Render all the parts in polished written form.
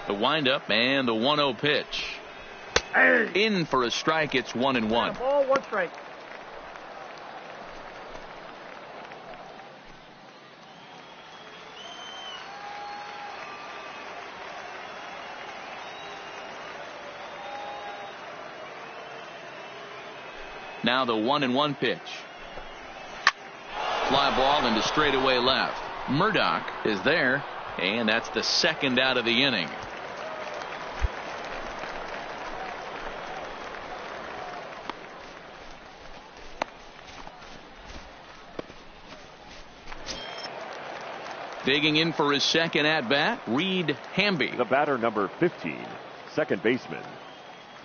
The windup and the 1-0 pitch. In for a strike. It's 1-1. Ball, 1 strike. Now the 1-1 pitch. Fly ball into straightaway left. Murdoch is there, and that's the second out of the inning. Digging in for his second at bat, Reed Hamby. The batter, number 15, second baseman,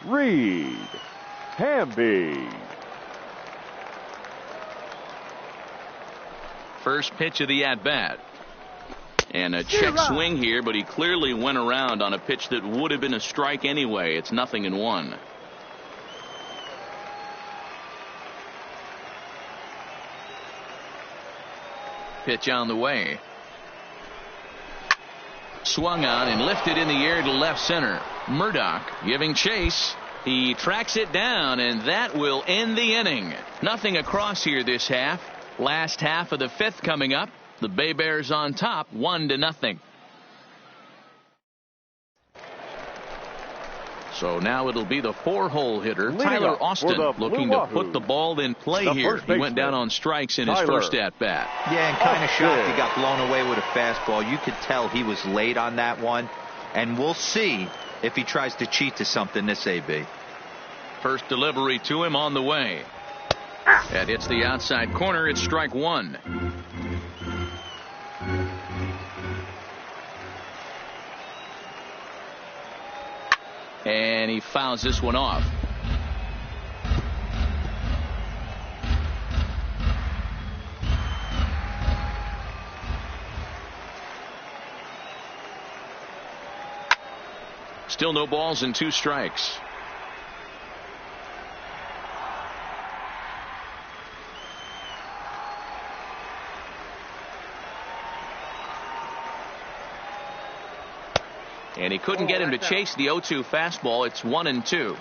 Reed Hamby. First pitch of the at bat. And a check swing here, but he clearly went around on a pitch that would have been a strike anyway. It's 0-1. Pitch on the way. Swung on and lifted in the air to left center. Murdoch giving chase. He tracks it down, and that will end the inning. Nothing across here this half. Last half of the 5th coming up. The Bay Bears on top, 1-0. So now it'll be the 4-hole hitter, Tyler Austin, looking to put the ball in play here. He went down on strikes in his first at bat. Yeah, and kind of shocked he got blown away with a fastball. You could tell he was late on that one, and we'll see if he tries to cheat to something this AB. First delivery to him on the way. That hits the outside corner. It's strike 1. And he fouls this one off. Still no balls and 2 strikes. And he couldn't get him to chase the 0-2 fastball. It's 1-2.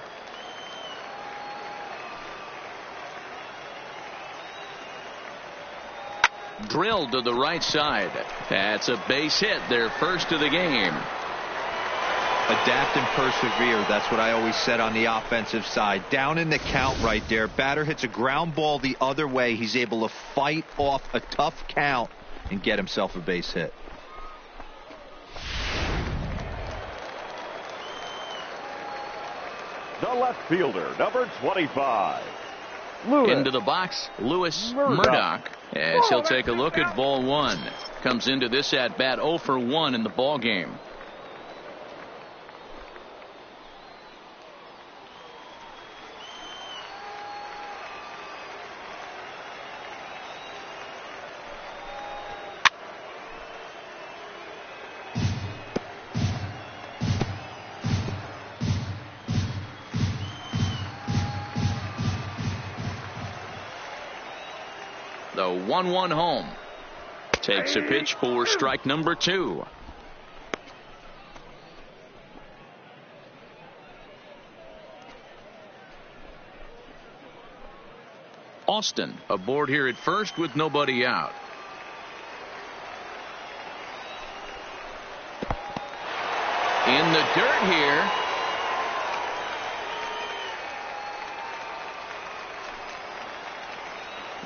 Drilled to the right side. That's a base hit, their first of the game. Adapt and persevere. That's what I always said on the offensive side. Down in the count right there. Batter hits a ground ball the other way. He's able to fight off a tough count and get himself a base hit. The left fielder, number 25, Lewis. Into the box, Lewis Murdoch, as he'll take a look at ball 1. Comes into this at bat 0 for 1 in the ball game. The 1-1 home. Takes a pitch for strike number 2. Austin aboard here at first with nobody out. In the dirt here.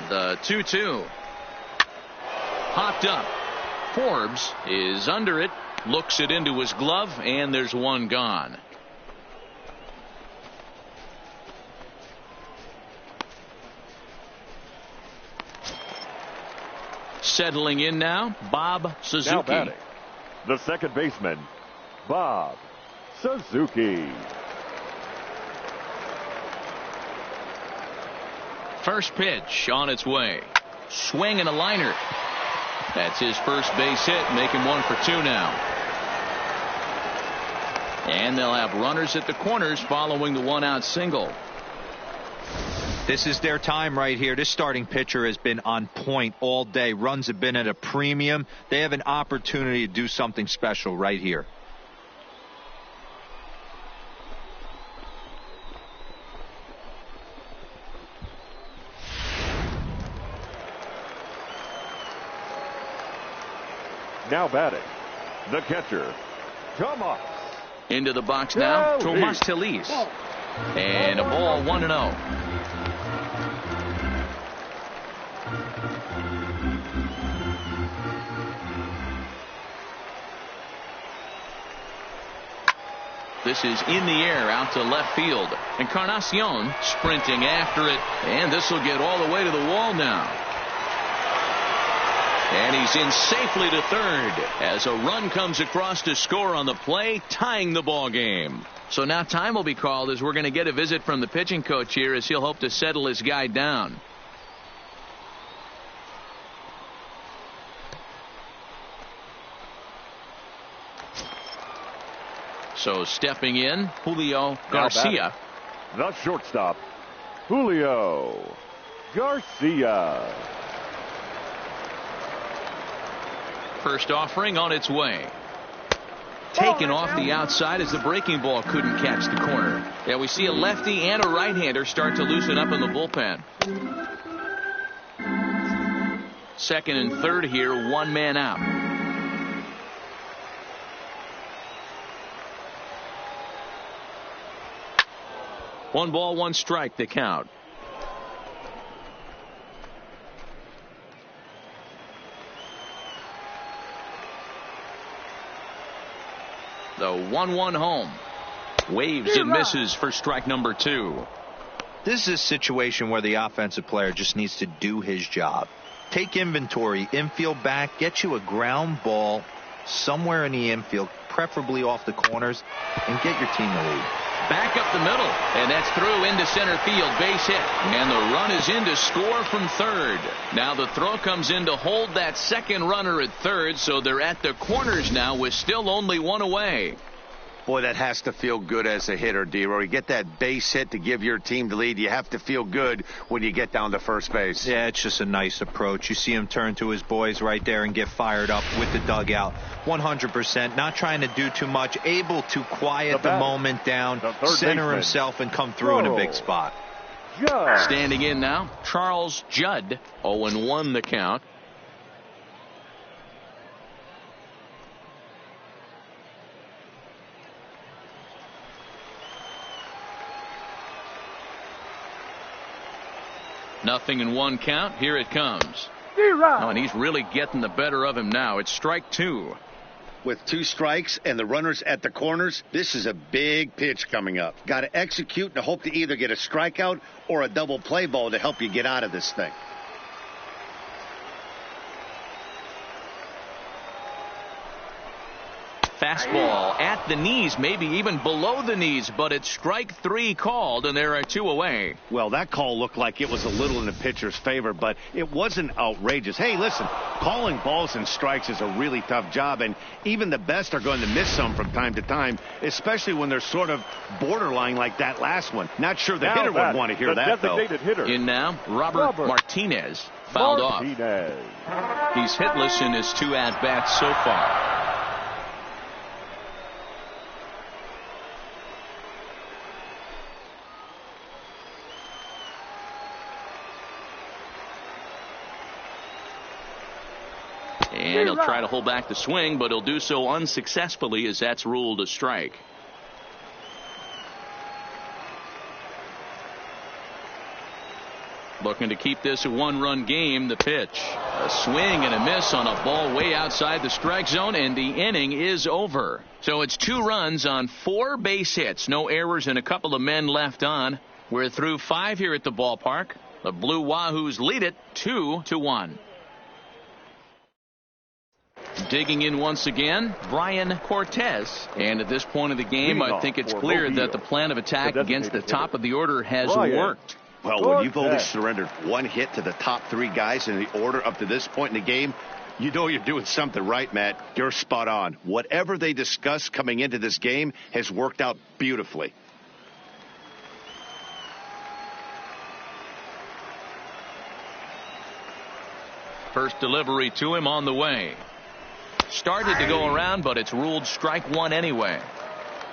The 2-2. Hopped up. Forbes is under it. Looks it into his glove, and there's one gone. Settling in now, Bob Suzuki. Now batting, the second baseman, Bob Suzuki. First pitch on its way. Swing and a liner. That's his first base hit, making 1 for 2 now. And they'll have runners at the corners following the 1-out single. This is their time right here. This starting pitcher has been on point all day. Runs have been at a premium. They have an opportunity to do something special right here. Now batting, the catcher, Tomas. Into the box now, Tomas Telis. And a ball, 1-0. This is in the air out to left field. Encarnacion sprinting after it. And this will get all the way to the wall now. And he's in safely to third as a run comes across to score on the play, tying the ball game. So now time will be called as we're going to get a visit from the pitching coach here as he'll hope to settle his guy down. So stepping in, Julio Garcia. The shortstop, Julio Garcia. First offering on its way. Taken off the outside as the breaking ball couldn't catch the corner. Yeah, we see a lefty and a right-hander start to loosen up in the bullpen. Second and third here, one man out. One ball, one strike to count. The 1-1 home. Waves and misses for strike number 2. This is a situation where the offensive player just needs to do his job. Take inventory, infield back, get you a ground ball somewhere in the infield, preferably off the corners, and get your team the lead. Back up the middle, and that's through into center field, base hit. And the run is in to score from third. Now the throw comes in to hold that second runner at third, so they're at the corners now with still only one away. Boy, that has to feel good as a hitter, D-Roy. You get that base hit to give your team the lead. You have to feel good when you get down to first base. Yeah, it's just a nice approach. You see him turn to his boys right there and get fired up with the dugout. 100%, not trying to do too much, able to quiet the moment down, center himself, and come through in a big spot. Standing in now, Charles Judd. 0-1 the count. Nothing in one count. Here it comes. Oh, and he's really getting the better of him now. It's strike 2. With 2 strikes and the runners at the corners, this is a big pitch coming up. Got to execute and hope to either get a strikeout or a double play ball to help you get out of this thing. Fastball at the knees, maybe even below the knees, but it's strike 3 called, and there are 2 away. Well, that call looked like it was a little in the pitcher's favor, but it wasn't outrageous. Hey, listen, calling balls and strikes is a really tough job, and even the best are going to miss some from time to time, especially when they're sort of borderline like that last one. Not sure the hitter would want to hear that, though. Hitter. In now, Robert Martinez fouled off. He's hitless in his 2 at-bats so far. And he'll try to hold back the swing, but he'll do so unsuccessfully as that's ruled a strike. Looking to keep this a 1-run game. The pitch. A swing and a miss on a ball way outside the strike zone, and the inning is over. So it's 2 runs on 4 base hits. No errors and a couple of men left on. We're through 5 here at the ballpark. The Blue Wahoos lead it 2-1. Digging in once again, Brian Cortez. And at this point of the game, I think it's clear that the plan of attack against the top of the order has worked. Well, when you've only surrendered 1 hit to the top 3 guys in the order up to this point in the game, you know you're doing something right, Matt. You're spot on. Whatever they discussed coming into this game has worked out beautifully. First delivery to him on the way. Started to go around, but it's ruled strike 1 anyway.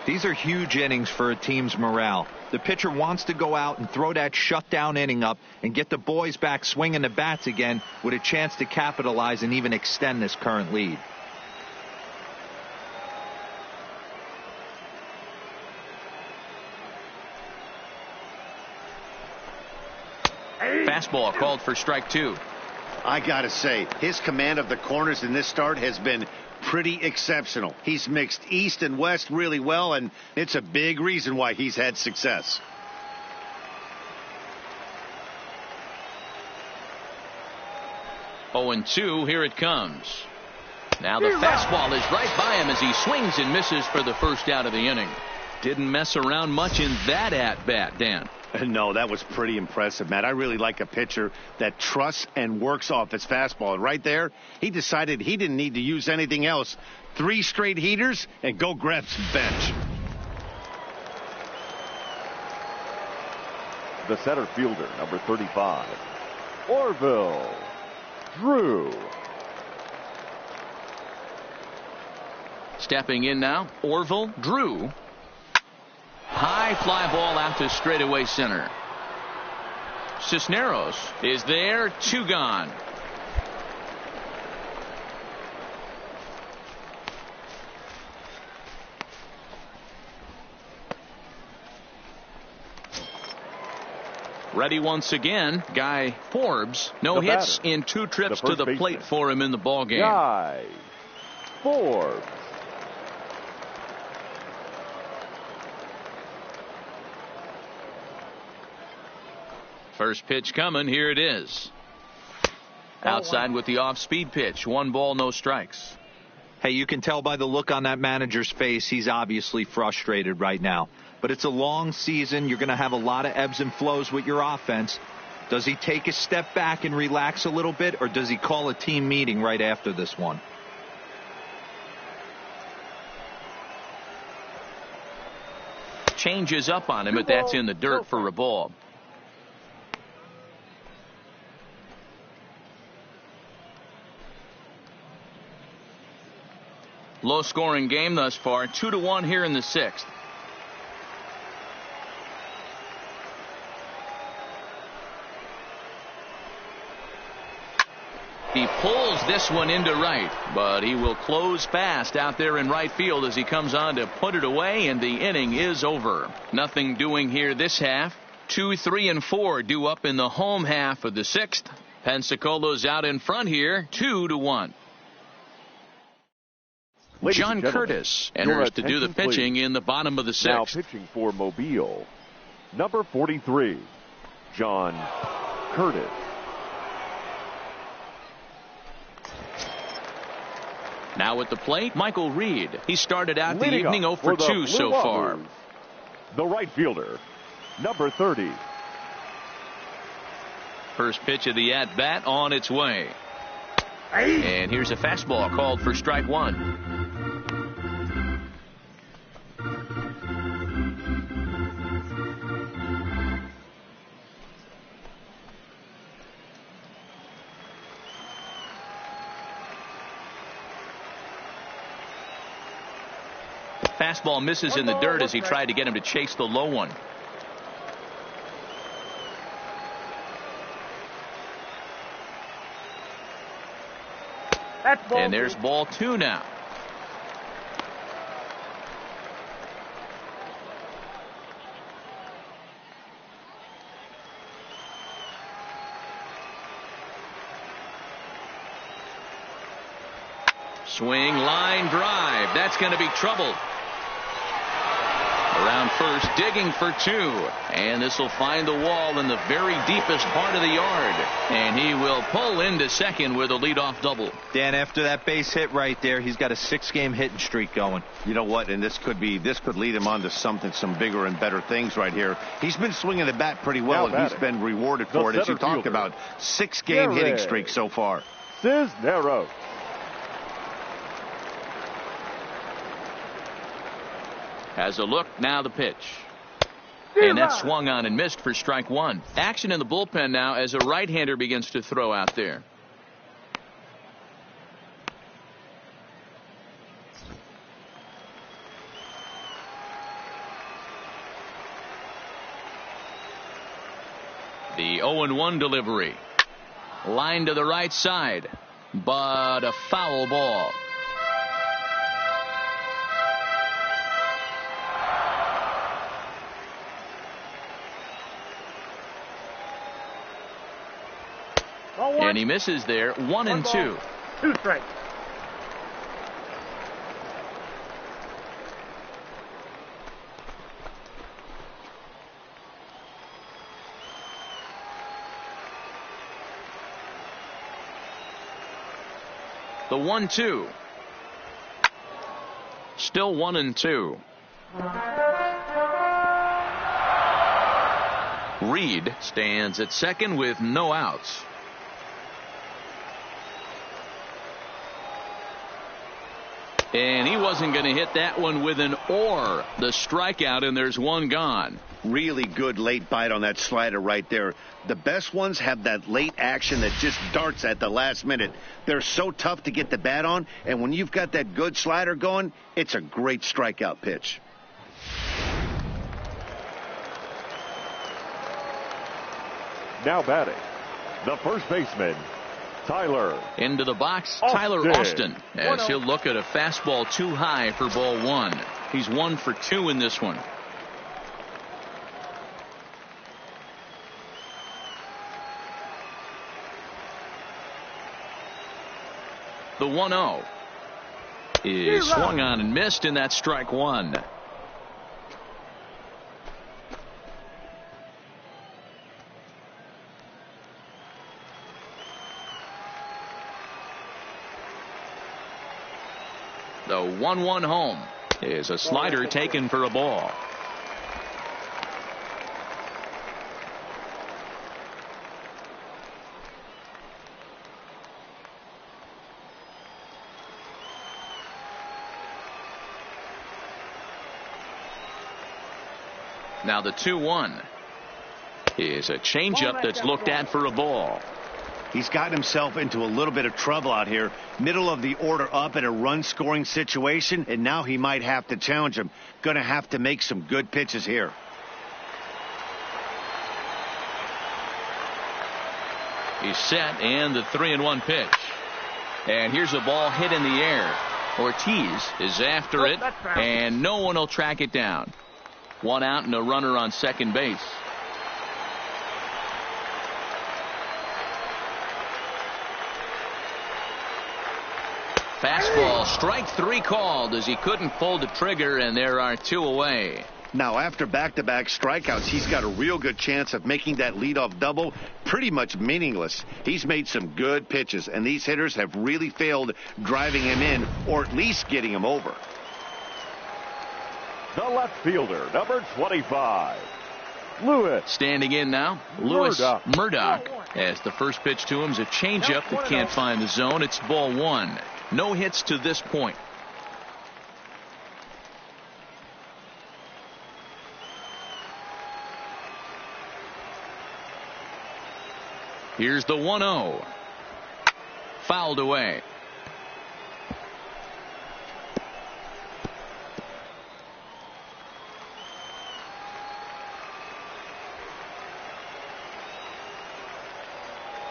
These are huge innings for a team's morale. The pitcher wants to go out and throw that shutdown inning up and get the boys back swinging the bats again with a chance to capitalize and even extend this current lead. Fastball called for strike 2. I gotta say, his command of the corners in this start has been pretty exceptional. He's mixed east and west really well, and it's a big reason why he's had success. Oh, and 2, here it comes. Now the fastball is right by him as he swings and misses for the first out of the inning. Didn't mess around much in that at-bat, Dan. No, that was pretty impressive, Matt. I really like a pitcher that trusts and works off his fastball. And right there, he decided he didn't need to use anything else. 3 straight heaters and go grab some bench. The center fielder, number 35, Orville Drew. Stepping in now, Orville Drew. High fly ball out to straightaway center. Cisneros is there, 2 gone. Ready once again, Guy Forbes. No hits in 2 trips to the plate for him in the ballgame. Guy Forbes. First pitch coming. Here it is. Outside with the off-speed pitch. 1 ball, no strikes. Hey, you can tell by the look on that manager's face he's obviously frustrated right now. But it's a long season. You're going to have a lot of ebbs and flows with your offense. Does he take a step back and relax a little bit, or does he call a team meeting right after this one? Changes up on him, but that's in the dirt for a ball. Low-scoring game thus far, 2-1 here in the 6th. He pulls this one into right, but he will close fast out there in right field as he comes on to put it away, and the inning is over. Nothing doing here this half. 2, 3, and 4 due up in the home half of the 6th. Pensacolo's out in front here, 2-1. John Curtis enters to do the pitching in the bottom of the 6th. Now pitching for Mobile, number 43, John Curtis. Now at the plate, Michael Reed. He started out the evening 0 for 2 so far. The right fielder, number 30. First pitch of the at-bat on its way. And here's a fastball called for strike 1. Fastball misses in the dirt as he tried to get him to chase the low one. And there's ball 2 now. Swing, line drive. That's going to be trouble. Around first, digging for 2. And this will find the wall in the very deepest part of the yard. And he will pull into second with a leadoff double. Dan, after that base hit right there, he's got a 6-game hitting streak going. You know what? And this could lead him on to some bigger and better things right here. He's been swinging the bat pretty well, and he's been rewarded for it, as you talked about. 6-game hitting streak so far. Cisneros. Has a look, now the pitch. And that's swung on and missed for strike 1. Action in the bullpen now as a right-hander begins to throw out there. The 0-1 delivery. Line to the right side, but a foul ball. And he misses there. 1-2. 2 strikes. The 1-2. Still 1-2. Reed stands at second with no outs. And he wasn't going to hit that one with an or. The strikeout, and there's one gone. Really good late bite on that slider right there. The best ones have that late action that just darts at the last minute. They're so tough to get the bat on, and when you've got that good slider going, it's a great strikeout pitch. Now batting, the first baseman, Tyler. Into the box, Austin. Tyler Austin, as he'll look at a fastball too high for ball 1. He's 1 for 2 in this one. The 1-0 is swung on and missed, and that's strike 1. The 1-1 home is a slider taken for a ball. Now the 2-1 is a changeup that's looked at for a ball. He's gotten himself into a little bit of trouble out here. Middle of the order up in a run-scoring situation, and now he might have to challenge him. Going to have to make some good pitches here. He's set, and the 3-1 pitch. And here's a ball hit in the air. Ortiz is after it, and no one will track it down. 1 out and a runner on second base. Fastball, strike 3 called as he couldn't pull the trigger, and there are 2 away. Now, after back-to-back strikeouts, he's got a real good chance of making that leadoff double pretty much meaningless. He's made some good pitches, and these hitters have really failed driving him in or at least getting him over. The left fielder, number 25, Lewis. Standing in now, Lewis Murdoch, as the first pitch to him is a changeup that can't find the zone. It's ball 1. No hits to this point. Here's the 1-0. Fouled away.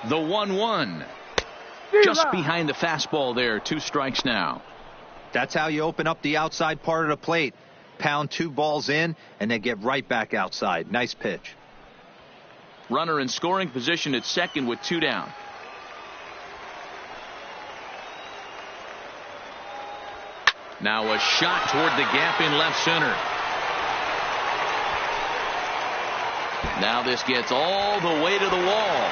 The 1-1. Just behind the fastball there. 2 strikes now. That's how you open up the outside part of the plate. Pound 2 balls in and then get right back outside. Nice pitch. Runner in scoring position at second with 2 down. Now a shot toward the gap in left center. Now this gets all the way to the wall.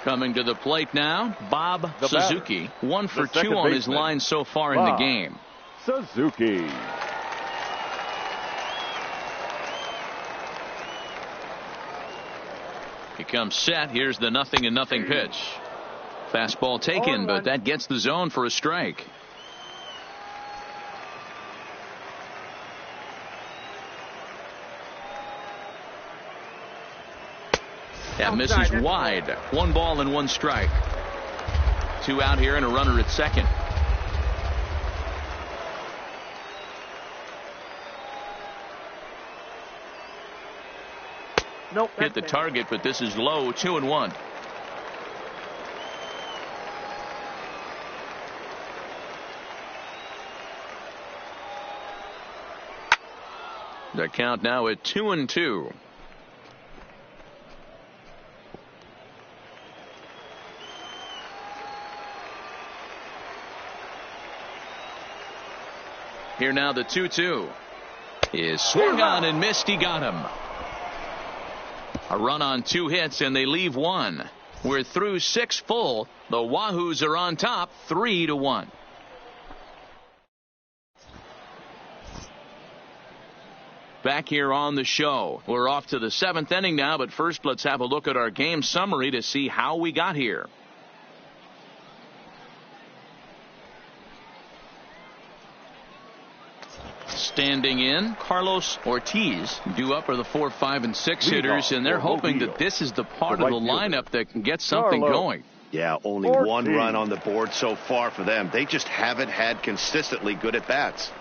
Coming to the plate now, Bob Suzuki. 1 for 2 on his line so far in the game. Suzuki. He comes set. Here's the 0-0 pitch. Fastball taken, but that gets the zone for a strike. That misses wide. 1 ball and 1 strike. 2 out here and a runner at second. Nope. Hit the target, but this is low. 2-1. The count now at 2-2. Here now the 2-2 is swung on and missed. He got him. A run on 2 hits and they leave 1. We're through 6 full. The Wahoos are on top 3-1. Back here on the show. We're off to the 7th inning now, but first let's have a look at our game summary to see how we got here. Standing in, Carlos Ortiz. Due up are the 4, 5, and 6 hitters, and they're hoping that this is the part of the lineup that can get something going. Yeah, only 1 run on the board so far for them. They just haven't had consistently good at bats.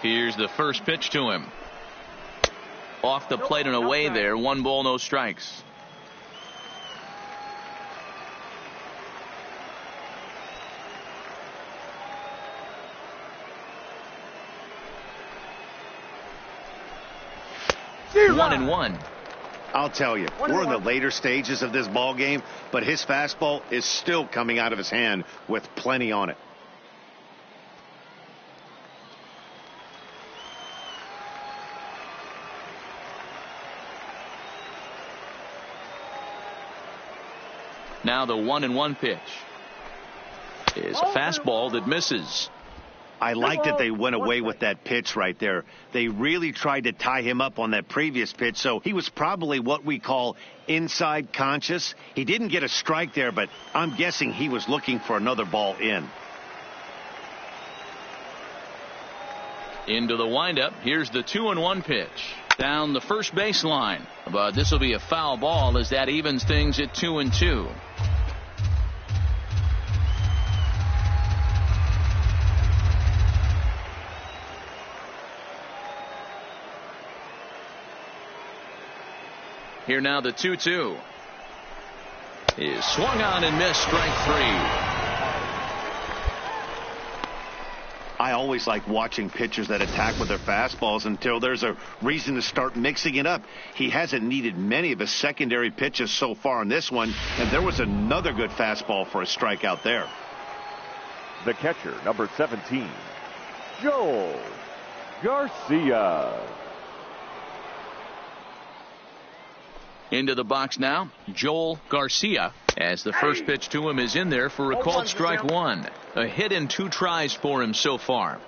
Here's the first pitch to him. Off the plate and away there. 1 ball, no strikes. Zero. 1-1. I'll tell you, we're in the later stages of this ball game, but his fastball is still coming out of his hand with plenty on it. Now the 1-1 pitch is a fastball that misses. I like that they went away with that pitch right there. They really tried to tie him up on that previous pitch, so he was probably what we call inside conscious. He didn't get a strike there, but I'm guessing he was looking for another ball in. Into the windup. Here's the 2-1 pitch. Down the first baseline. But this will be a foul ball as that evens things at 2-2. Here now the 2-2 is swung on and missed. Strike 3. I always like watching pitchers that attack with their fastballs until there's a reason to start mixing it up. He hasn't needed many of his secondary pitches so far in this one, and there was another good fastball for a strikeout there. The catcher, number 17, Joel Garcia. Into the box now, Joel Garcia, as the first pitch to him is in there for a called strike 1. A hit in 2 tries for him so far.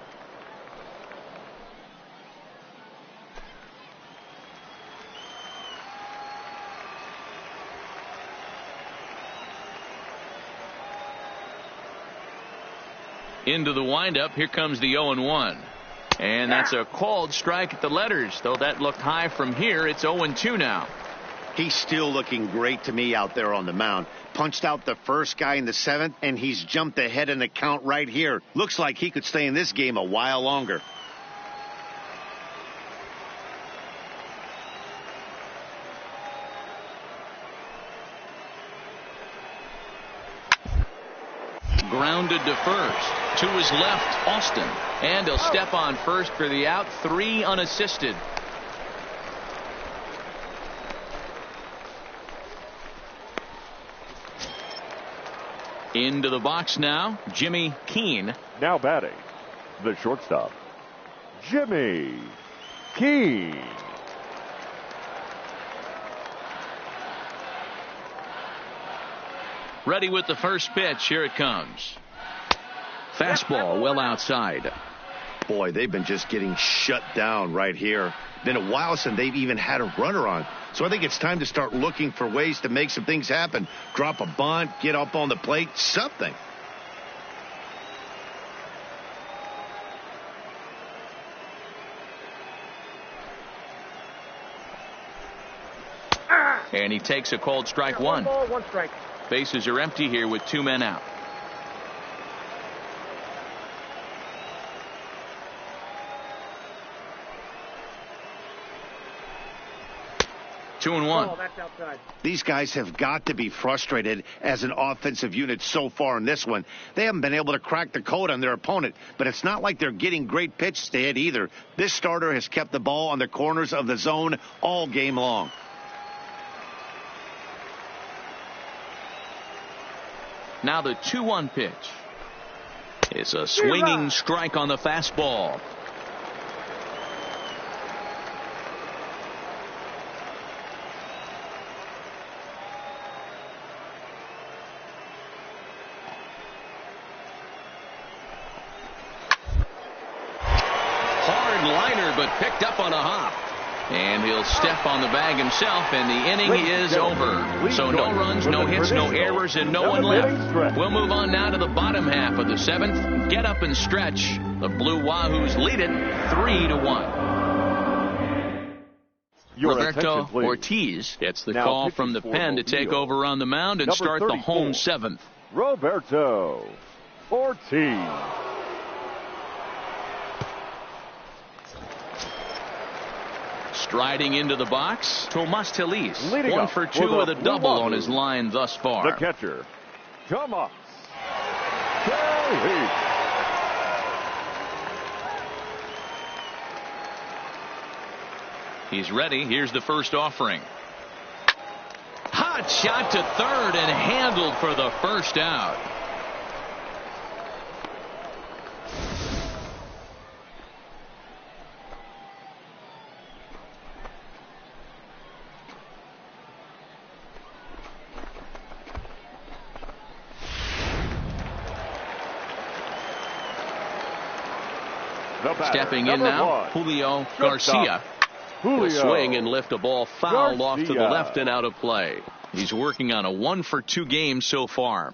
Into the windup. Here comes the 0-1. And that's a called strike at the letters. Though that looked high from here, it's 0-2 now. He's still looking great to me out there on the mound. Punched out the first guy in the 7th, and he's jumped ahead in the count right here. Looks like he could stay in this game a while longer. Grounded to first. To his left, Austin. And he'll step on first for the out. 3 unassisted. Into the box now, Jimmy Keane. Now batting, the shortstop, Jimmy Keane. Ready with the first pitch. Here it comes. Fastball well outside. Boy, they've been just getting shut down right here. Been a while since they've even had a runner on. So I think it's time to start looking for ways to make some things happen. Drop a bunt, get up on the plate, something. And he takes a called strike 1. 1 ball, 1 strike. Bases are empty here with 2 men out. 2-1. These guys have got to be frustrated as an offensive unit so far in this one. They haven't been able to crack the code on their opponent, but it's not like they're getting great pitches to hit either. This starter has kept the ball on the corners of the zone all game long. Now the 2-1 pitch. It's a swinging strike on the fastball. Hard liner, but picked up on a hop. And he'll step on the bag himself, and the inning is over. So no runs, no hits, no errors, and no one left. We'll move on now to the bottom half of the seventh. Get up and stretch. The Blue Wahoos lead it 3-1. Roberto Ortiz gets the call from the pen to take over on the mound and start the home seventh. Roberto Ortiz. Striding into the box, Tomas Telis. Leading 1 up for 2 with a double Blue on his line thus far. The catcher, Tomas Telis. He's ready. Here's the first offering. Hot shot to third and handled for the first out. Stepping in now, Julio Garcia. Will swing and lift a ball foul off to the left and out of play. He's working on a 1 for 2 game so far.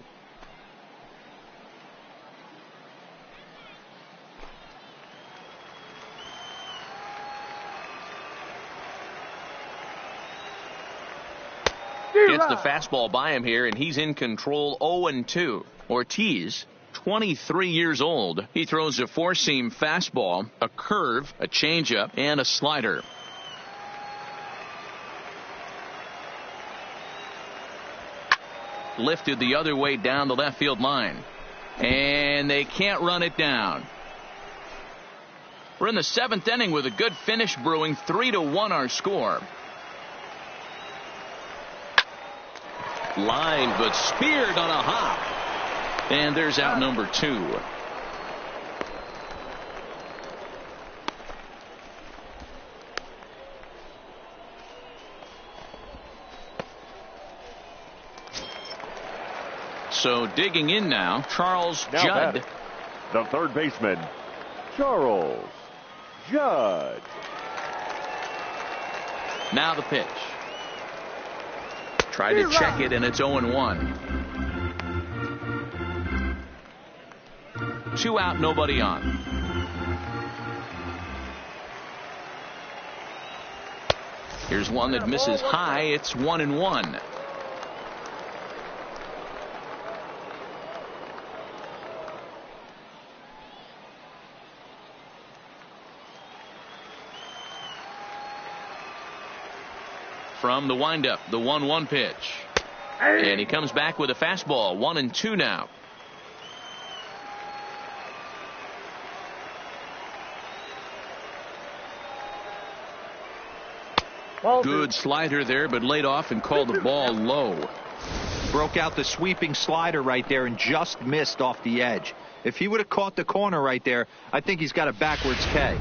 Gets the fastball by him here, and he's in control. 0-2. Ortiz, 23 years old. He throws a four-seam fastball, a curve, a changeup, and a slider. Lifted the other way down the left field line. And they can't run it down. We're in the 7th inning with a good finish brewing. 3-1 our score. Line, but speared on a hop. And there's out number 2. So digging in now, Charles Judd. Batting, the third baseman, Charles Judd. Now the pitch. Tried to check it, and it's 0-1. 2 out, nobody on. Here's one that misses high. It's 1-1. From the windup, the 1-1 pitch. And he comes back with a fastball. 1-2 now. Good slider there, but laid off and called the ball low. Broke out the sweeping slider right there and just missed off the edge. If he would have caught the corner right there, I think he's got a backwards K.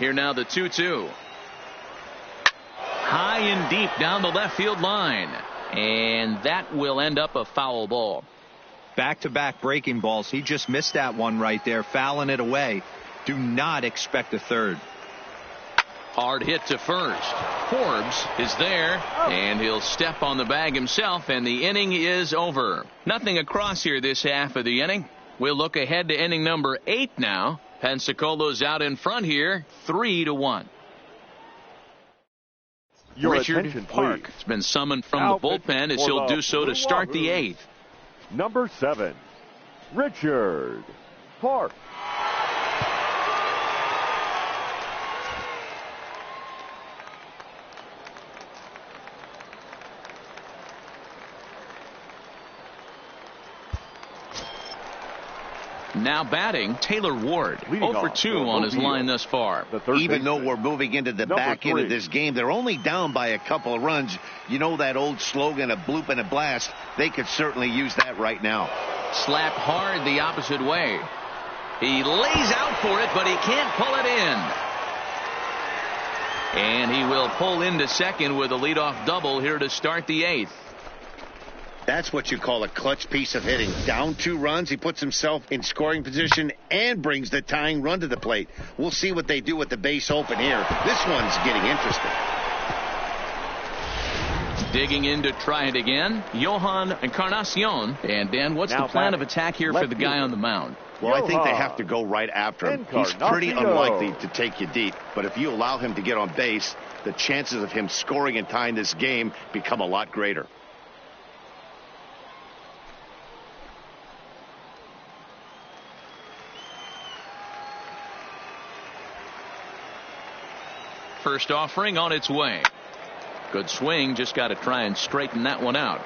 Here now the 2-2. High and deep down the left field line. And that will end up a foul ball. Back-to-back breaking balls. He just missed that one right there, fouling it away. Do not expect a third. Hard hit to first. Forbes is there, and he'll step on the bag himself, and the inning is over. Nothing across here this half of the inning. We'll look ahead to inning number 8 now. Pensacolo's out in front here, 3-1. Richard Park has been summoned from the bullpen as he'll do so to start the 8th. Number 7, Richard Park. Now batting, Taylor Ward. 0 for 2 on his line thus far. Even though we're moving into the back end of this game, they're only down by a couple of runs. You know that old slogan, a bloop and a blast. They could certainly use that right now. Slapped hard the opposite way. He lays out for it, but he can't pull it in. And he will pull into second with a leadoff double here to start the 8th. That's what you call a clutch piece of hitting. Down 2 runs, he puts himself in scoring position and brings the tying run to the plate. We'll see what they do with the base open here. This one's getting interesting. Digging in to try it again, Johan Encarnacion. And Dan, what's the plan of attack here for the guy on the mound? Well, I think they have to go right after him. He's pretty unlikely to take you deep. But if you allow him to get on base, the chances of him scoring and tying this game become a lot greater. First offering on its way. Good swing, just got to try and straighten that one out.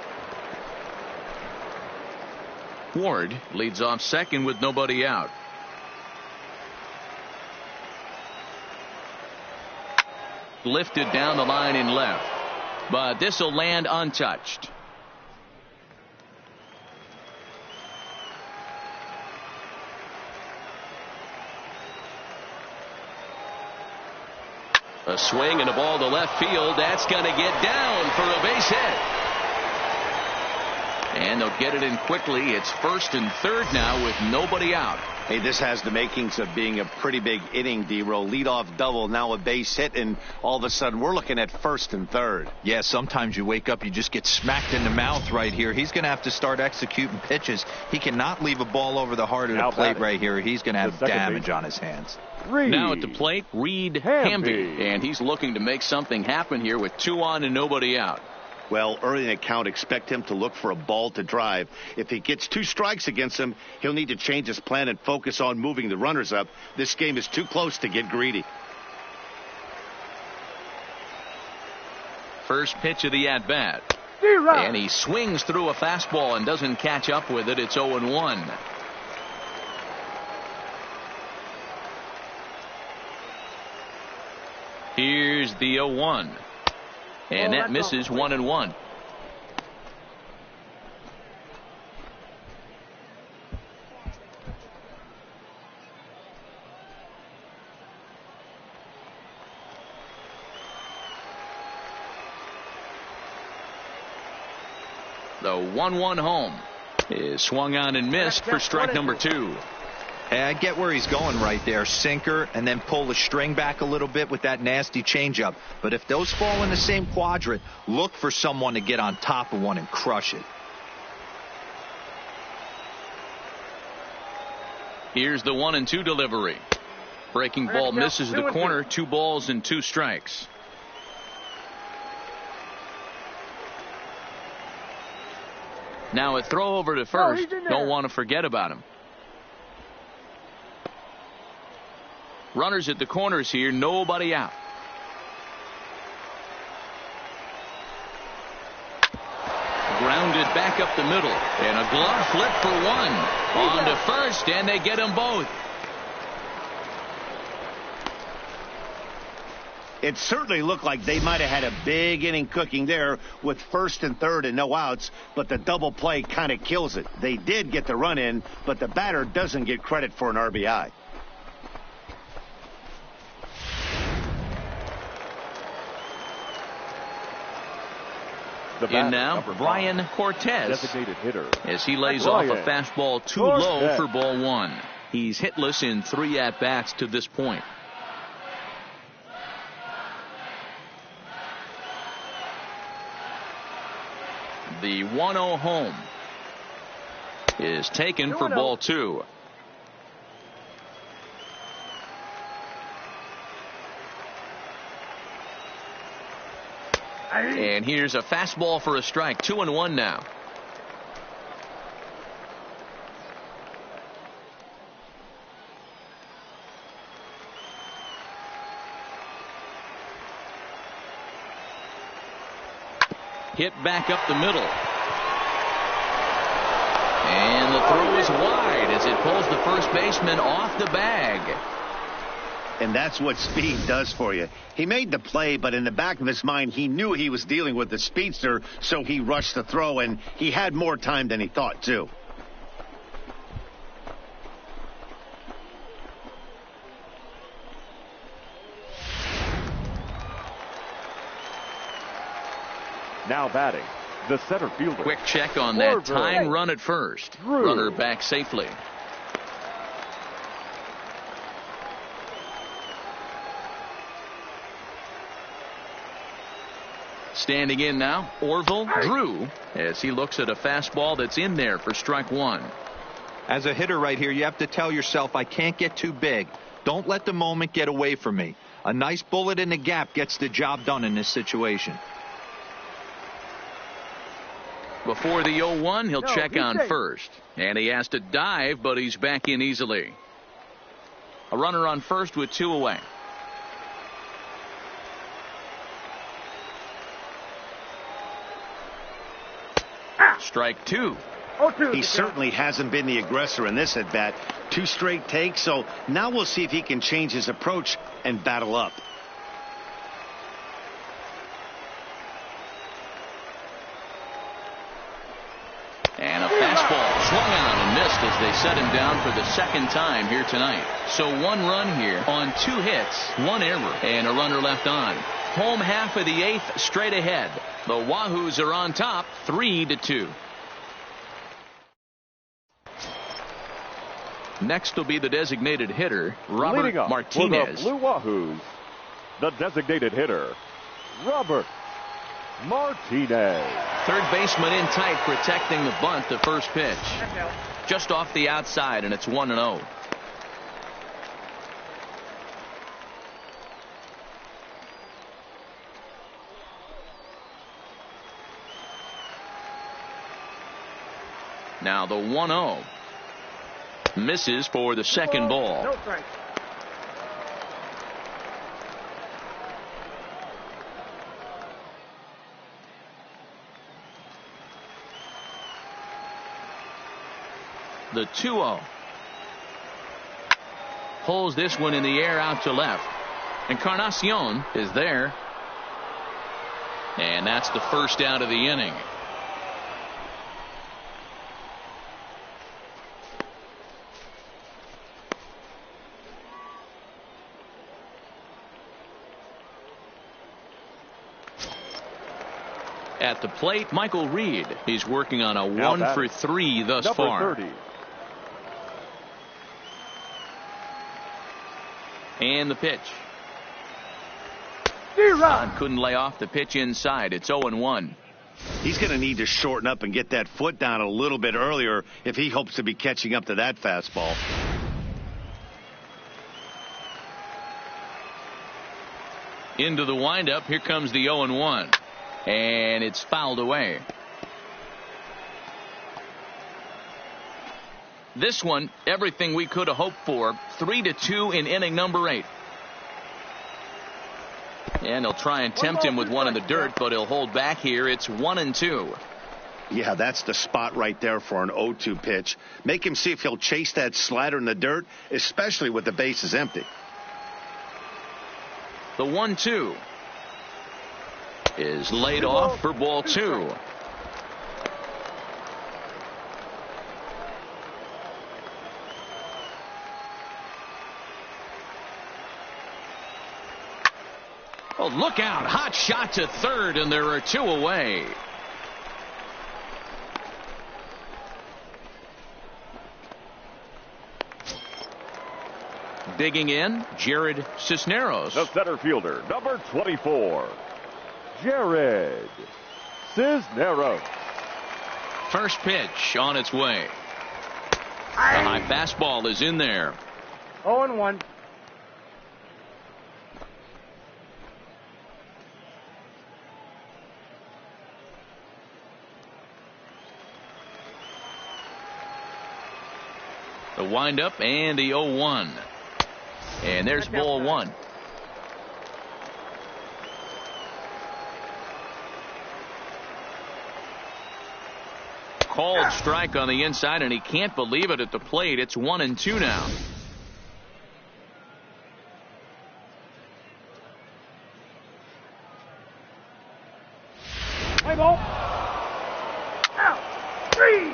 Ward leads off second with nobody out. Lifted down the line in left, but this will land untouched. A swing and a ball to left field. That's going to get down for a base hit. And they'll get it in quickly. It's first and third now with nobody out. Hey, this has the makings of being a pretty big inning, D-Roll. Leadoff double, now a base hit, and all of a sudden we're looking at first and third. Yeah, sometimes you wake up, you just get smacked in the mouth right here. He's going to have to start executing pitches. He cannot leave a ball over the heart of the plate right here. He's going to have damage on his hands. Now at the plate, Reed Hamby. And he's looking to make something happen here with 2 on and nobody out. Well, early in the count, expect him to look for a ball to drive. If he gets 2 strikes against him, he'll need to change his plan and focus on moving the runners up. This game is too close to get greedy. First pitch of the at-bat. And he swings through a fastball and doesn't catch up with it. It's 0-1. Here's the 0-1. And that misses 1-1. The 1-1 home is swung on and missed for strike number 2. Hey, I get where he's going right there. Sinker and then pull the string back a little bit with that nasty changeup. But if those fall in the same quadrant, look for someone to get on top of one and crush it. Here's the 1-2 delivery. Breaking ball misses the corner. 2 balls and 2 strikes. Now a throw over to first. Don't want to forget about him. Runners at the corners here, nobody out. Grounded back up the middle, and a glove flip for 1. On to first, and they get them both. It certainly looked like they might have had a big inning cooking there with first and third and no outs, but the double play kind of kills it. They did get the run in, but the batter doesn't get credit for an RBI. In now, Brian Cortez, designated hitter, as he lays off a fastball too low for ball 1. He's hitless in 3 at-bats to this point. The 1-0 home is taken for ball 2. And here's a fastball for a strike. 2-1 now. Hit back up the middle. And the throw is wide as it pulls the first baseman off the bag. And that's what speed does for you. He made the play, but in the back of his mind, he knew he was dealing with the speedster, so he rushed the throw, and he had more time than he thought, too. Now batting, the center fielder. Quick check on that tying run at first. Runner back safely. Standing in now, Orville Drew, as he looks at a fastball that's in there for strike one. As a hitter right here, you have to tell yourself, I can't get too big. Don't let the moment get away from me. A nice bullet in the gap gets the job done in this situation. Before the 0-1, he'll check on first. And he has to dive, but he's back in easily. A runner on first with 2 away. Strike 2. He certainly hasn't been the aggressor in this at bat. 2 straight takes, so now we'll see if he can change his approach and battle up. And a fastball swung on and missed as they set him down for the second time here tonight. So 1 run here on 2 hits, 1 error, and a runner left on. Home half of the 8th straight ahead. The Wahoos are on top 3-2. Next will be the designated hitter, Robert Martinez. For the Blue Wahoos, the designated hitter, Robert Martinez. Third baseman in tight, protecting the bunt. The first pitch just off the outside, and it's 1-0. Now the 1-0 misses for the second ball. No strike. The 2-0 pulls this one in the air out to left. Encarnacion is there. And that's the first out of the inning. At the plate, Michael Reed. He's working on a 1 for 3 thus far. 30. And the pitch. Don couldn't lay off the pitch inside. It's 0-1. He's going to need to shorten up and get that foot down a little bit earlier if he hopes to be catching up to that fastball. Into the windup. Here comes the 0-1. And it's fouled away. This one, everything we could have hoped for. 3-2 in inning number 8. And he'll try and tempt him with one in the dirt, but he'll hold back here. It's 1-2. Yeah, that's the spot right there for an 0-2 pitch. Make him see if he'll chase that slider in the dirt, especially with the bases empty. The 1-2 is laid off for ball 2. Oh, look out. Hot shot to third, and there are 2 away. Digging in, Jared Cisneros. The center fielder, number 24, Jared Cisneros. First pitch on its way. The high fastball is in there. 0-1. The windup and the 0-1. And there's ball 1. called strike on the inside, and he can't believe it at the plate. It's 1-2 now. Play ball. Out. 3.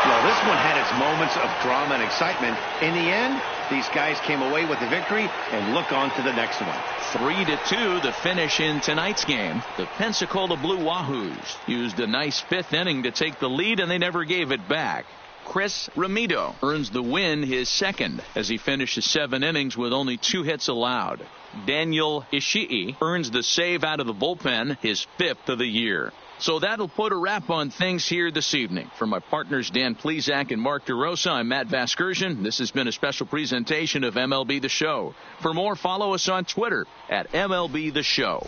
Well, this one had its moments of drama and excitement. In the end, these guys came away with the victory and look on to the next one. 3-2 the finish in tonight's game. The Pensacola Blue Wahoos used a nice fifth inning to take the lead, and they never gave it back. Chris Ramito earns the win, his second, as he finishes 7 innings with only 2 hits allowed. Daniel Ishii earns the save out of the bullpen, his 5th of the year. So that'll put a wrap on things here this evening. For my partners Dan Plesac and Mark DeRosa, I'm Matt Vasgersian. This has been a special presentation of MLB The Show. For more, follow us on Twitter at MLB The Show.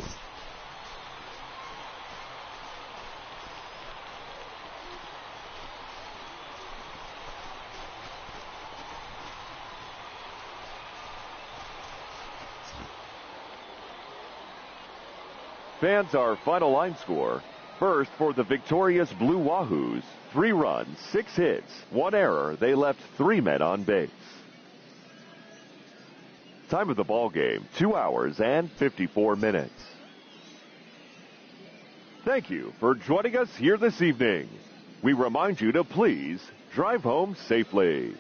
Fans, our final line score. First, for the victorious Blue Wahoos, 3 runs, 6 hits, 1 error. They left 3 men on base. Time of the ball game, 2 hours and 54 minutes. Thank you for joining us here this evening. We remind you to please drive home safely.